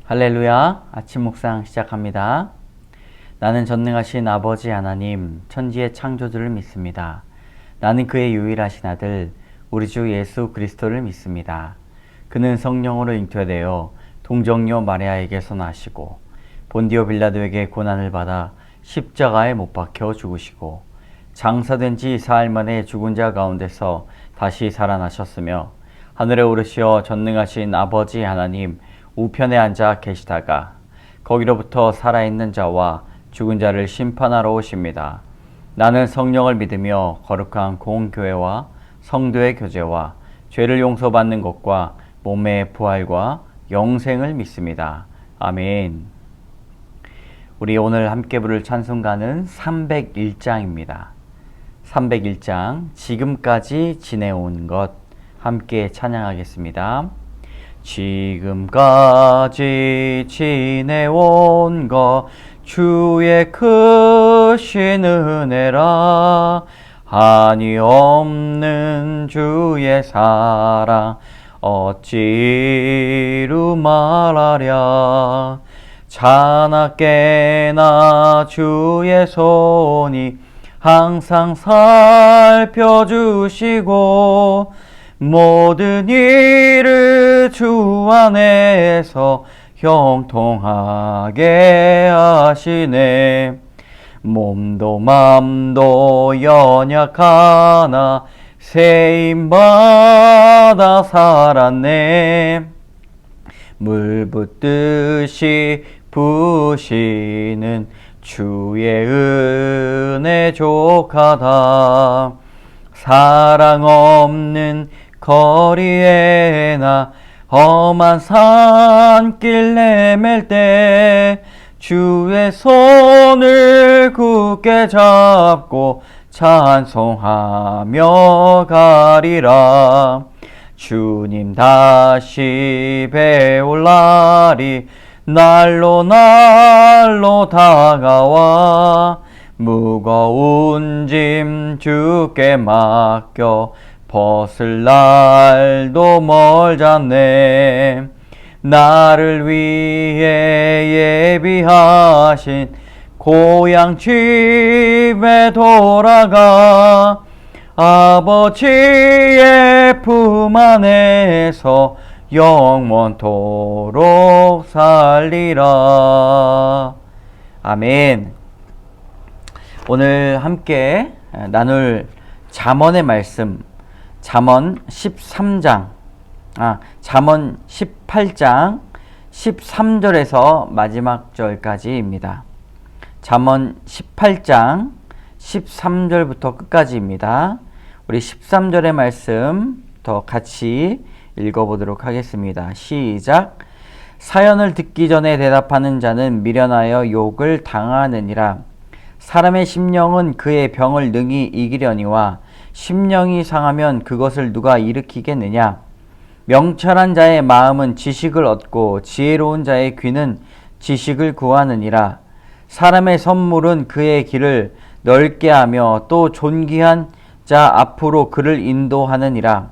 할렐루야. 아침 묵상 시작합니다. 나는 전능하신 아버지 하나님, 천지의 창조주를 믿습니다. 나는 그의 유일하신 아들, 우리 주 예수 그리스도를 믿습니다. 그는 성령으로 잉태되어 동정녀 마리아에게서 나시고 본디오 빌라도에게 고난을 받아 십자가에 못 박혀 죽으시고 장사된 지 사흘 만에 죽은 자 가운데서 다시 살아나셨으며 하늘에 오르시어 전능하신 아버지 하나님 우편에 앉아 계시다가 거기로부터 살아있는 자와 죽은 자를 심판하러 오십니다. 나는 성령을 믿으며 거룩한 공교회와 성도의 교제와 죄를 용서받는 것과 몸의 부활과 영생을 믿습니다. 아멘. 우리 오늘 함께 부를 찬송가는 301장입니다. 301장 지금까지 지내온 것 함께 찬양하겠습니다. 지금까지 지내온 것 주의 크신 은혜라 한이 없는 주의 사랑 어찌루 말하랴 자나깨나 주의 손이 항상 살펴주시고 모든 일을 주 안에서 형통하게 하시네. 몸도 맘도 연약하나 세임받아 살았네. 물 붓듯이 부으시는 주의 은혜 족하다. 사랑 없는 거리에나 험한 산길 내맬 때 주의 손을 굳게 잡고 찬송하며 가리라. 주님 다시 배울 날이 날로 다가와 무거운 짐 주께 맡겨 벗을 날도 멀잖네. 나를 위해 예비하신 고향 집에 돌아가 아버지의 품 안에서 영원토록 살리라. 아멘. 오늘 함께 나눌 잠언의 말씀 잠언 18장 13절에서 마지막 절까지입니다. 잠언 18장 13절부터 끝까지입니다. 우리 13절의 말씀 더 같이 읽어보도록 하겠습니다. 시작. 사연을 듣기 전에 대답하는 자는 미련하여 욕을 당하느니라. 사람의 심령은 그의 병을 능히 이기려니와 심령이 상하면 그것을 누가 일으키겠느냐. 명철한 자의 마음은 지식을 얻고 지혜로운 자의 귀는 지식을 구하느니라. 사람의 선물은 그의 길을 넓게 하며 또 존귀한 자 앞으로 그를 인도하느니라.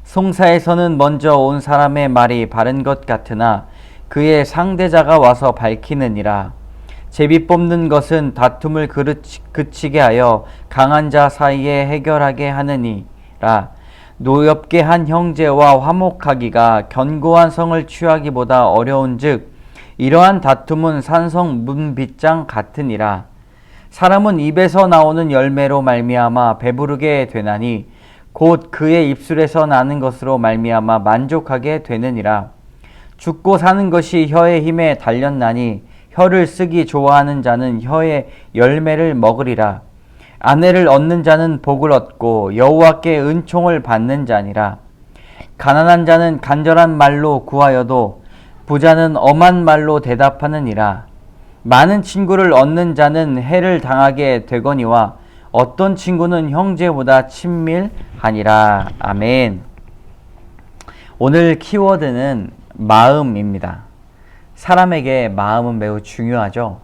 송사에서는 먼저 온 사람의 말이 바른 것 같으나 그의 상대자가 와서 밝히느니라. 제비 뽑는 것은 다툼을 그치게 하여 강한 자 사이에 해결하게 하느니라. 노엽게 한 형제와 화목하기가 견고한 성을 취하기보다 어려운즉 이러한 다툼은 산성 문빗장 같으니라. 사람은 입에서 나오는 열매로 말미암아 배부르게 되나니 곧 그의 입술에서 나는 것으로 말미암아 만족하게 되느니라. 죽고 사는 것이 혀의 힘에 달렸나니 혀를 쓰기 좋아하는 자는 혀의 열매를 먹으리라. 아내를 얻는 자는 복을 얻고 여호와께 은총을 받는 자니라. 가난한 자는 간절한 말로 구하여도 부자는 엄한 말로 대답하느니라. 많은 친구를 얻는 자는 해를 당하게 되거니와 어떤 친구는 형제보다 친밀하니라. 아멘. 오늘 키워드는 마음입니다. 사람에게 마음은 매우 중요하죠.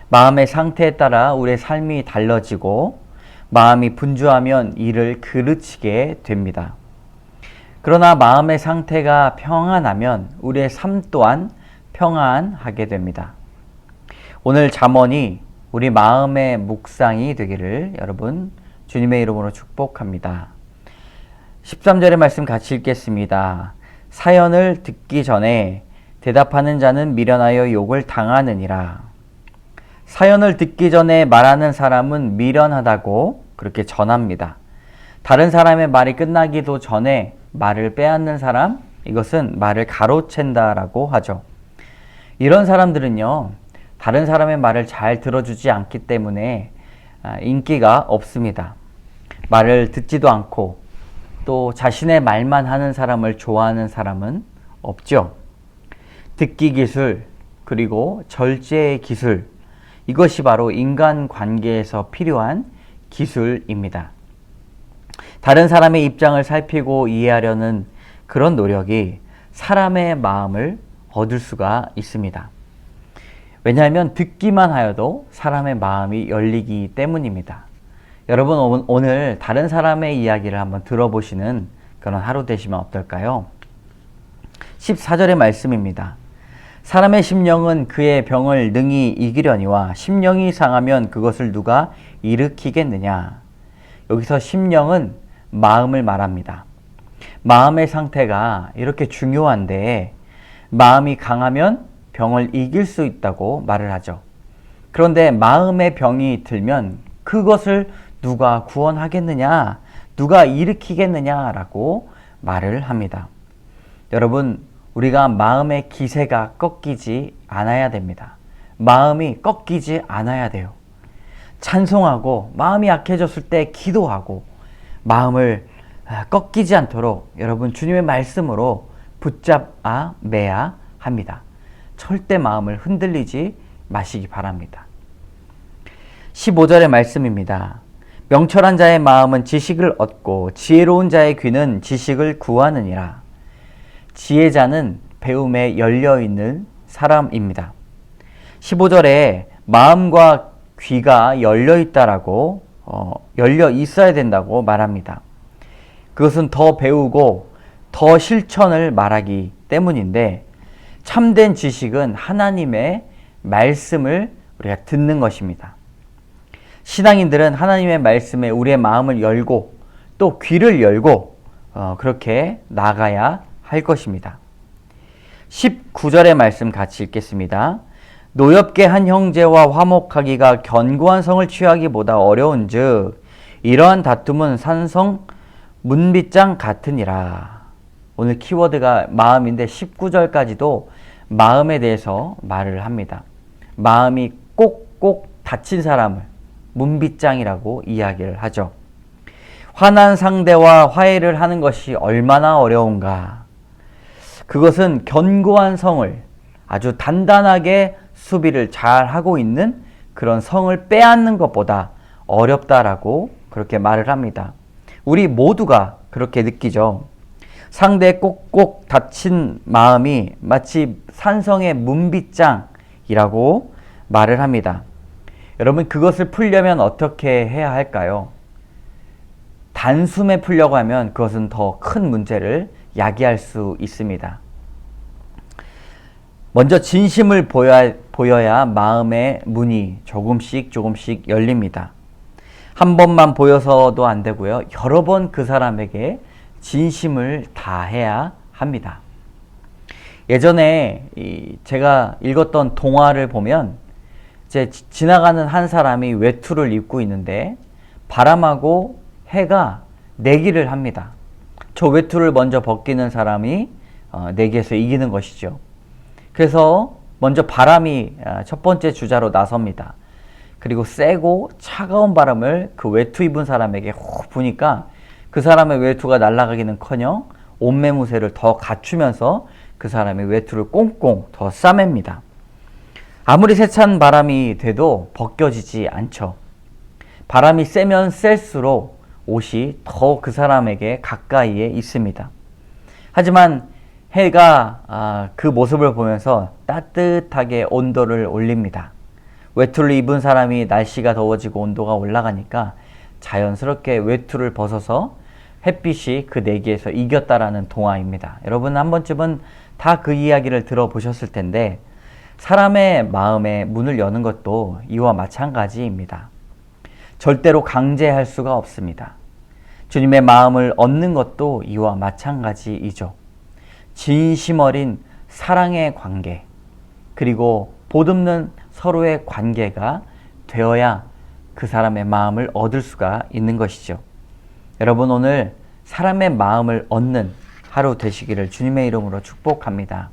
마음의 상태에 따라 우리의 삶이 달라지고 마음이 분주하면 일을 그르치게 됩니다. 그러나 마음의 상태가 평안하면 우리의 삶 또한 평안하게 됩니다. 오늘 잠언이 우리 마음의 묵상이 되기를 여러분 주님의 이름으로 축복합니다. 13절의 말씀 같이 읽겠습니다. 사연을 듣기 전에 대답하는 자는 미련하여 욕을 당하느니라. 사연을 듣기 전에 말하는 사람은 미련하다고 그렇게 전합니다. 다른 사람의 말이 끝나기도 전에 말을 빼앗는 사람, 이것은 말을 가로챈다라고 하죠. 이런 사람들은요, 다른 사람의 말을 잘 들어주지 않기 때문에 인기가 없습니다. 말을 듣지도 않고 또 자신의 말만 하는 사람을 좋아하는 사람은 없죠. 듣기 기술, 그리고 절제의 기술, 이것이 바로 인간관계에서 필요한 기술입니다. 다른 사람의 입장을 살피고 이해하려는 그런 노력이 사람의 마음을 얻을 수가 있습니다. 왜냐하면 듣기만 하여도 사람의 마음이 열리기 때문입니다. 여러분 오늘 다른 사람의 이야기를 한번 들어보시는 그런 하루 되시면 어떨까요? 14절의 말씀입니다. 사람의 심령은 그의 병을 능히 이기려니와 심령이 상하면 그것을 누가 일으키겠느냐. 여기서 심령은 마음을 말합니다. 마음의 상태가 이렇게 중요한데 마음이 강하면 병을 이길 수 있다고 말을 하죠. 그런데 마음의 병이 들면 그것을 누가 구원하겠느냐, 누가 일으키겠느냐라고 말을 합니다. 여러분, 우리가 마음의 기세가 꺾이지 않아야 됩니다. 마음이 꺾이지 않아야 돼요. 찬송하고 마음이 약해졌을 때 기도하고 마음을 꺾이지 않도록 여러분 주님의 말씀으로 붙잡아 매야 합니다. 절대 마음을 흔들리지 마시기 바랍니다. 15절의 말씀입니다. 명철한 자의 마음은 지식을 얻고 지혜로운 자의 귀는 지식을 구하느니라. 지혜자는 배움에 열려있는 사람입니다. 15절에 마음과 귀가 열려있다라고 열려 있어야 된다고 말합니다. 그것은 더 배우고 더 실천을 말하기 때문인데 참된 지식은 하나님의 말씀을 우리가 듣는 것입니다. 신앙인들은 하나님의 말씀에 우리의 마음을 열고 또 귀를 열고 그렇게 나가야 할 것입니다. 19절의 말씀 같이 읽겠습니다. 노엽게 한 형제와 화목하기가 견고한 성을 취하기보다 어려운즉 이러한 다툼은 산성 문빗장 같으니라. 오늘 키워드가 마음인데 19절까지도 마음에 대해서 말을 합니다. 마음이 꼭꼭 닫힌 사람을 문빗장이라고 이야기를 하죠. 화난 상대와 화해를 하는 것이 얼마나 어려운가. 그것은 견고한 성을 아주 단단하게 수비를 잘 하고 있는 그런 성을 빼앗는 것보다 어렵다라고 그렇게 말을 합니다. 우리 모두가 그렇게 느끼죠. 상대의 꼭꼭 닫힌 마음이 마치 산성의 문빗장이라고 말을 합니다. 여러분, 그것을 풀려면 어떻게 해야 할까요? 단숨에 풀려고 하면 그것은 더 큰 문제를 야기할 수 있습니다. 먼저 진심을 보여야 마음의 문이 조금씩 열립니다. 한 번만 보여서도 안 되고요. 여러 번 그 사람에게 진심을 다해야 합니다. 예전에 제가 읽었던 동화를 보면 이제 지나가는 한 사람이 외투를 입고 있는데 바람하고 해가 내기를 합니다. 저 외투를 먼저 벗기는 사람이 내기에서 이기는 것이죠. 그래서 먼저 바람이 첫 번째 주자로 나섭니다. 그리고 세고 차가운 바람을 그 외투 입은 사람에게 훅 부니까 그 사람의 외투가 날아가기는커녕 옷매무새를 더 갖추면서 그 사람의 외투를 꽁꽁 더 싸맵니다. 아무리 세찬 바람이 돼도 벗겨지지 않죠. 바람이 세면 셀수록 옷이 더 그 사람에게 가까이에 있습니다. 하지만 해가 그 모습을 보면서 따뜻하게 온도를 올립니다. 외투를 입은 사람이 날씨가 더워지고 온도가 올라가니까 자연스럽게 외투를 벗어서 햇빛이 그 내기에서 이겼다라는 동화입니다. 여러분 한 번쯤은 다 그 이야기를 들어보셨을 텐데 사람의 마음에 문을 여는 것도 이와 마찬가지입니다. 절대로 강제할 수가 없습니다. 주님의 마음을 얻는 것도 이와 마찬가지이죠. 진심 어린 사랑의 관계, 그리고 보듬는 서로의 관계가 되어야 그 사람의 마음을 얻을 수가 있는 것이죠. 여러분, 오늘 사람의 마음을 얻는 하루 되시기를 주님의 이름으로 축복합니다.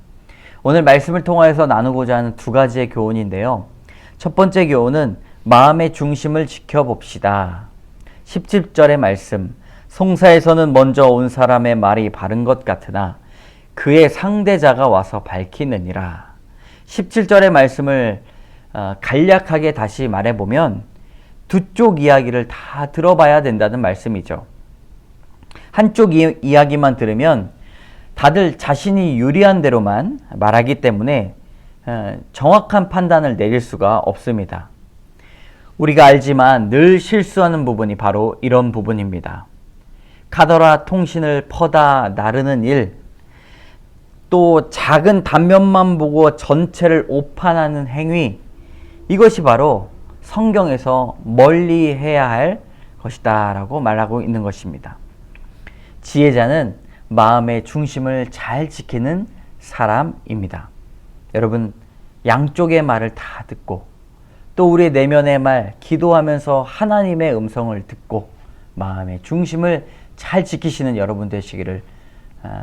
오늘 말씀을 통하여서 나누고자 하는 두 가지의 교훈인데요. 첫 번째 교훈은 마음의 중심을 지켜봅시다. 17절의 말씀, 송사에서는 먼저 온 사람의 말이 바른 것 같으나 그의 상대자가 와서 밝히느니라. 17절의 말씀을 간략하게 다시 말해보면 두 쪽 이야기를 다 들어봐야 된다는 말씀이죠. 한쪽 이야기만 들으면 다들 자신이 유리한 대로만 말하기 때문에 정확한 판단을 내릴 수가 없습니다. 우리가 알지만 늘 실수하는 부분이 바로 이런 부분입니다. 카더라 통신을 퍼다 나르는 일, 또 작은 단면만 보고 전체를 오판하는 행위, 이것이 바로 성경에서 멀리 해야 할 것이다 라고 말하고 있는 것입니다. 지혜자는 마음의 중심을 잘 지키는 사람입니다. 여러분, 양쪽의 말을 다 듣고 또 우리의 내면의 말, 기도하면서 하나님의 음성을 듣고 마음의 중심을 잘 지키시는 여러분 되시기를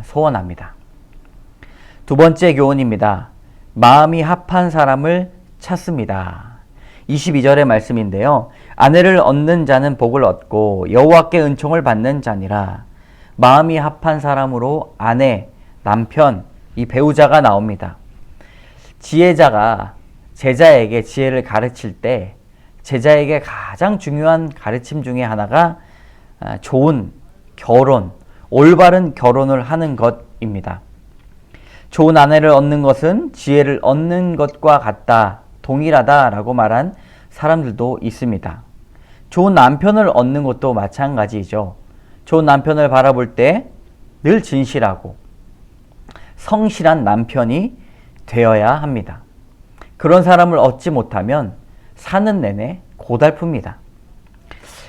소원합니다. 두 번째 교훈입니다. 마음이 합한 사람을 찾습니다. 22절의 말씀인데요. 아내를 얻는 자는 복을 얻고 여호와께 은총을 받는 자니라. 마음이 합한 사람으로 아내, 남편, 이 배우자가 나옵니다. 지혜자가 제자에게 지혜를 가르칠 때 제자에게 가장 중요한 가르침 중에 하나가 좋은 결혼, 올바른 결혼을 하는 것입니다. 좋은 아내를 얻는 것은 지혜를 얻는 것과 같다, 동일하다라고 말한 사람들도 있습니다. 좋은 남편을 얻는 것도 마찬가지죠. 좋은 남편을 바라볼 때 늘 진실하고 성실한 남편이 되어야 합니다. 그런 사람을 얻지 못하면 사는 내내 고달픕니다.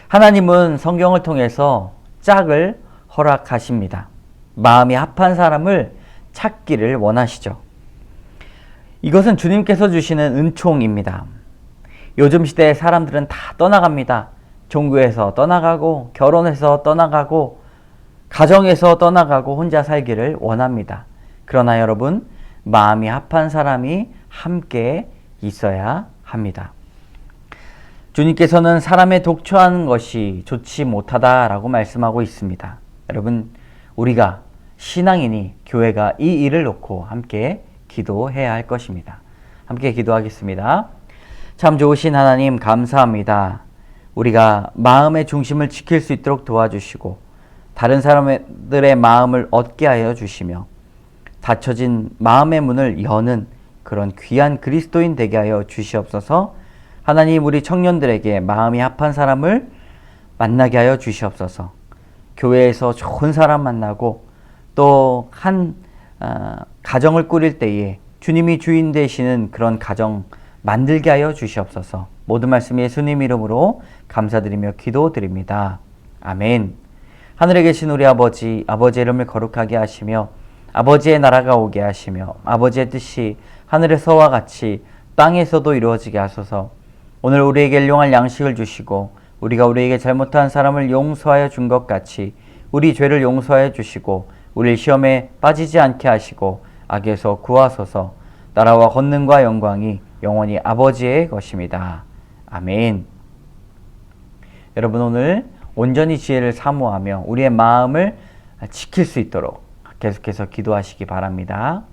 하나님은 성경을 통해서 짝을 허락하십니다. 마음이 합한 사람을 찾기를 원하시죠. 이것은 주님께서 주시는 은총입니다. 요즘 시대의 사람들은 다 떠나갑니다. 종교에서 떠나가고 결혼해서 떠나가고 가정에서 떠나가고 혼자 살기를 원합니다. 그러나 여러분, 마음이 합한 사람이 함께 있어야 합니다. 주님께서는 사람의 독초하는 것이 좋지 못하다라고 말씀하고 있습니다. 여러분, 우리가 신앙인이 교회가 이 일을 놓고 함께 기도해야 할 것입니다. 함께 기도하겠습니다. 참 좋으신 하나님, 감사합니다. 우리가 마음의 중심을 지킬 수 있도록 도와주시고 다른 사람들의 마음을 얻게 하여 주시며 닫혀진 마음의 문을 여는 그런 귀한 그리스도인 되게 하여 주시옵소서. 하나님, 우리 청년들에게 마음이 합한 사람을 만나게 하여 주시옵소서. 교회에서 좋은 사람 만나고 또 한 가정을 꾸릴 때에 주님이 주인 되시는 그런 가정 만들게 하여 주시옵소서. 모든 말씀 예수님 이름으로 감사드리며 기도드립니다. 아멘. 하늘에 계신 우리 아버지, 아버지의 이름을 거룩하게 하시며 아버지의 나라가 오게 하시며 아버지의 뜻이 하늘에서와 같이 땅에서도 이루어지게 하소서. 오늘 우리에게 일용할 양식을 주시고 우리가 우리에게 잘못한 사람을 용서하여 준 것 같이 우리 죄를 용서하여 주시고 우리를 시험에 빠지지 않게 하시고 악에서 구하소서. 나라와 권능과 영광이 영원히 아버지의 것입니다. 아멘. 여러분, 오늘 온전히 지혜를 사모하며 우리의 마음을 지킬 수 있도록 계속해서 기도하시기 바랍니다.